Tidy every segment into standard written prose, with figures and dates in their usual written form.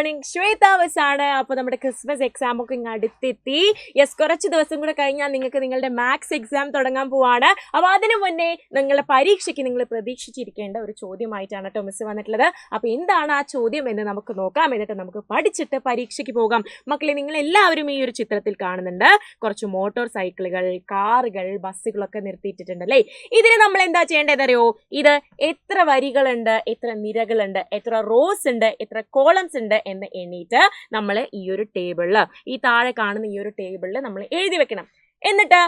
Morning Shweta ആണ്. അപ്പോൾ നമ്മുടെ ക്രിസ്മസ് എക്സാം ഒക്കെ ഇങ്ങ് അടുത്തെത്തി. യെസ്, കുറച്ച് ദിവസം കൂടെ കഴിഞ്ഞാൽ നിങ്ങൾക്ക് നിങ്ങളുടെ മാത്സ് എക്സാം തുടങ്ങാൻ പോവാണ്. അപ്പോൾ അതിനു മുന്നേ നിങ്ങളുടെ പരീക്ഷയ്ക്ക് നിങ്ങൾ പ്രതീക്ഷിച്ചിരിക്കേണ്ട ഒരു ചോദ്യമായിട്ടാണ് കേട്ടോ മിസ് വന്നിട്ടുള്ളത്. അപ്പോൾ എന്താണ് ആ ചോദ്യം എന്ന് നമുക്ക് നോക്കാം. എന്നിട്ട് നമുക്ക് പഠിച്ചിട്ട് പരീക്ഷയ്ക്ക് പോകാം. മക്കളെ, നിങ്ങൾ എല്ലാവരും ഈ ഒരു ചിത്രത്തിൽ കാണുന്നുണ്ട് കുറച്ച് മോട്ടോർ സൈക്കിളുകൾ, കാറുകൾ, ബസ്സുകളൊക്കെ നിർത്തിയിട്ടിട്ടുണ്ട് അല്ലേ. ഇതിന് നമ്മൾ എന്താ ചെയ്യേണ്ടത് അറിയോ? ഇത് എത്ര വരികളുണ്ട്, എത്ര നിരകളുണ്ട്, എത്ര റോസ് ഉണ്ട്, എത്ര കോളംസ് ഉണ്ട് എന്ന് എണ്ണീറ്റ് നമ്മൾ ഈ ഒരു ടേബിളിൽ, ഈ താഴെ കാണുന്ന ഈ ഒരു ടേബിളിൽ നമ്മൾ എഴുതി വെക്കണം. എന്നിട്ട്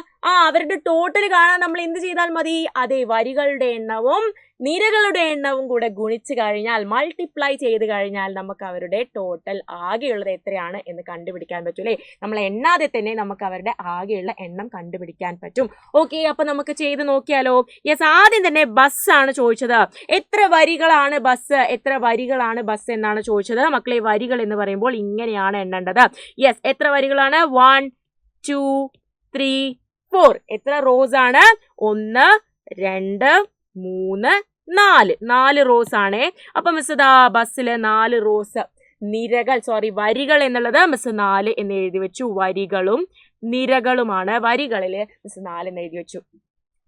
അവരുടെ ടോട്ടൽ കാണാൻ നമ്മൾ എന്ത് ചെയ്താൽ മതി? അതേ വരികളുടെ എണ്ണവും നിരകളുടെ എണ്ണവും കൂടെ ഗുണിച്ച് കഴിഞ്ഞാൽ, മൾട്ടിപ്ലൈ ചെയ്ത് കഴിഞ്ഞാൽ നമുക്ക് അവരുടെ ടോട്ടൽ ആകെയുള്ളത് എത്രയാണ് എന്ന് കണ്ടുപിടിക്കാൻ പറ്റും അല്ലേ. നമ്മൾ എണ്ണാതെ തന്നെ നമുക്ക് അവരുടെ ആകെയുള്ള എണ്ണം കണ്ടുപിടിക്കാൻ പറ്റും. ഓക്കെ, അപ്പൊ നമുക്ക് ചെയ്ത് നോക്കിയാലോ. യെസ്, ആദ്യം തന്നെ ബസ് ആണ് ചോദിച്ചത്. എത്ര വരികളാണ് ബസ്, എത്ര വരികളാണ് ബസ് എന്നാണ് ചോദിച്ചത്. മക്കളെ, വരികൾ എന്ന് പറയുമ്പോൾ ഇങ്ങനെയാണ് എണ്ണേണ്ടത്. യെസ്, എത്ര വരികളാണ്? 1 2 3 4. എത്ര റോസ് ആണ്? 1 2 3 4 റോസ് ആണ്. അപ്പൊ മിസ് ഇതാ ബസ്സിൽ 4 റോസ്. വരികൾ എന്നുള്ളത് മിസ് 4 എന്ന് എഴുതി വെച്ചു. വരികളും നിരകളുമാണ്. വരികളിൽ മിസ് 4 എന്ന് എഴുതി വെച്ചു.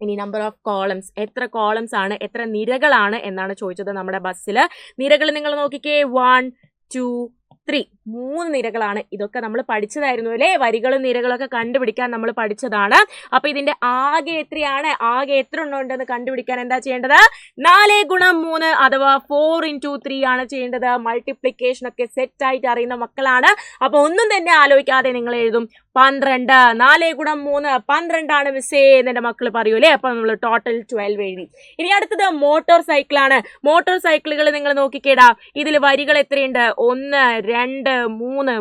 ഇനി നമ്പർ ഓഫ് കോളംസ്, എത്ര കോളംസ് ആണ്, എത്ര നിരകളാണ് എന്നാണ് ചോദിച്ചത് നമ്മുടെ ബസ്സിൽ. നിരകൾ നിങ്ങൾ നോക്കിക്കേ, 1 2 3. 3 നിരകളാണ്. ഇതൊക്കെ നമ്മൾ പഠിച്ചതായിരുന്നു അല്ലേ. വരികളും നിരകളൊക്കെ കണ്ടുപിടിക്കാൻ നമ്മൾ പഠിച്ചതാണ്. അപ്പൊ ഇതിന്റെ ആകെ എത്രയാണ്, ആകെ എത്ര എണ്ണം ഉണ്ടെന്ന് കണ്ടുപിടിക്കാൻ എന്താ ചെയ്യേണ്ടത്? 4 × 3 അഥവാ 4 × 3 ആണ് ചെയ്യേണ്ടത്. മൾട്ടിപ്ലിക്കേഷൻ ഒക്കെ സെറ്റ് ആയിട്ട് അറിയുന്ന മക്കളാണ്. അപ്പൊ ഒന്നും തന്നെ ആലോചിക്കാതെ നിങ്ങൾ എഴുതും 12. 4 × 3 12 ആണ് മിസ്സേ എന്നെ മക്കൾ പറയൂലേ. അപ്പൊ നമ്മൾ ടോട്ടൽ 12 എഴുതി. ഇനി അടുത്തത് മോട്ടോർ സൈക്കിളാണ്. മോട്ടോർ സൈക്കിളുകൾ നിങ്ങൾ നോക്കിക്കേടാ. ഇതിൽ വരികൾ എത്രയുണ്ട്? 1 2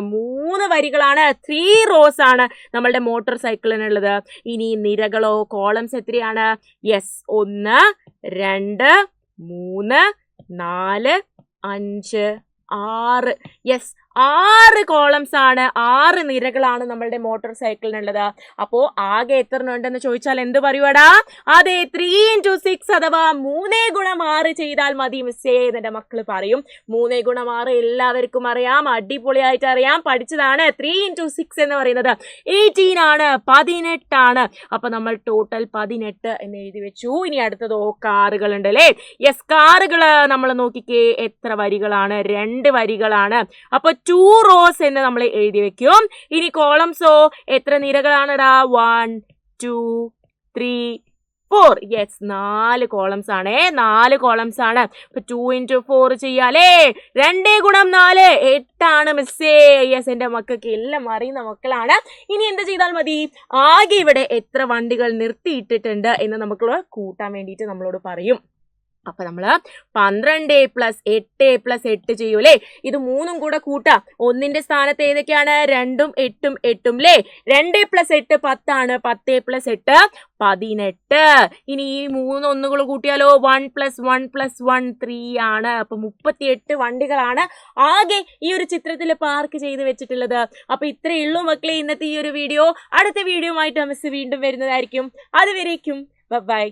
3 വരികളാണ്. 3 റോസ് ആണ് നമ്മളുടെ മോട്ടോർ സൈക്കിളിനുള്ളത്. ഇനി നിരകളോ, കോളംസ് എത്രയാണ്? യെസ്, 1 2 3 4 5 6. യെസ്, 6 കോളംസ് ആണ്, 6 നിരകളാണ് നമ്മളുടെ മോട്ടോർ സൈക്കിളിനുള്ളത്. അപ്പോ ആകെ എത്ര ഉണ്ടെന്ന് ചോദിച്ചാൽ എന്ത് പറയുവാടാ? അതെ, 3 × 6 അഥവാ 3 × 6 ചെയ്താൽ മതി മിസ്സേ എന്നെ മക്കൾ പറയും. 3 × 6 എല്ലാവർക്കും അറിയാം, അടിപൊളിയായിട്ട് അറിയാം, പഠിച്ചതാണ്. 3 × 6 എന്ന് പറയുന്നത് 18 ആണ്, 18 ആണ്. അപ്പൊ നമ്മൾ ടോട്ടൽ 18 എന്ന് എഴുതി വെച്ചു. ഇനി അടുത്തതോ കാറുകൾ ഉണ്ട് അല്ലേ. യെസ്, കാറുകള് നമ്മൾ നോക്കിക്കേ, എത്ര വരികളാണ്? 2 വരികളാണ്. അപ്പൊ 2 റോസ് എന്ന് നമ്മൾ എഴുതി വെക്കും. ഇനി കോളംസോ, എത്ര നിരകളാണെടാ? 1 2 3 4. യെസ്, 4 കോളംസ് ആണ്. 4 കോളംസ് ആണ്. അപ്പൊ 2 × 4 ചെയ്യാലേ. 2 × 4 8 ആണ് മിസ്സേ. യെസ്, എന്റെ മക്കൾക്ക് എല്ലാം അറിയുന്ന മക്കളാണ്. ഇനി എന്ത് ചെയ്താൽ മതി? ആകെ ഇവിടെ എത്ര വണ്ടികൾ നിർത്തിയിട്ടിട്ടുണ്ട് എന്ന് നമുക്ക് കൂട്ടാൻ വേണ്ടിയിട്ട് നമ്മളോട് പറയും. അപ്പൊ നമ്മള് 12 + 8 + 8 ചെയ്യൂലേ. ഇത് 3ഉം കൂടെ കൂട്ടാം. 1ന്റെ സ്ഥാനത്ത് ഏതൊക്കെയാണ്? 2ഉം 8ഉം 8ഉം അല്ലേ. 2 + 8 10 ആണ്. 10 + 8 18. ഇനി ഈ 3 ഒന്നുകൾ കൂട്ടിയാലോ? 1 + 1 + 1 3 ആണ്. അപ്പൊ 38 വണ്ടികളാണ് ആകെ ഈ ഒരു ചിത്രത്തിൽ പാർക്ക് ചെയ്ത് വെച്ചിട്ടുള്ളത്. അപ്പൊ ഇത്രയേ ഉള്ളൂ മക്കളെ ഇന്നത്തെ ഈ ഒരു വീഡിയോ. അടുത്ത വീഡിയോ ആയിട്ട് മിസ് വീണ്ടും വരുന്നതായിരിക്കും. അതുവരേക്കും ബൈ.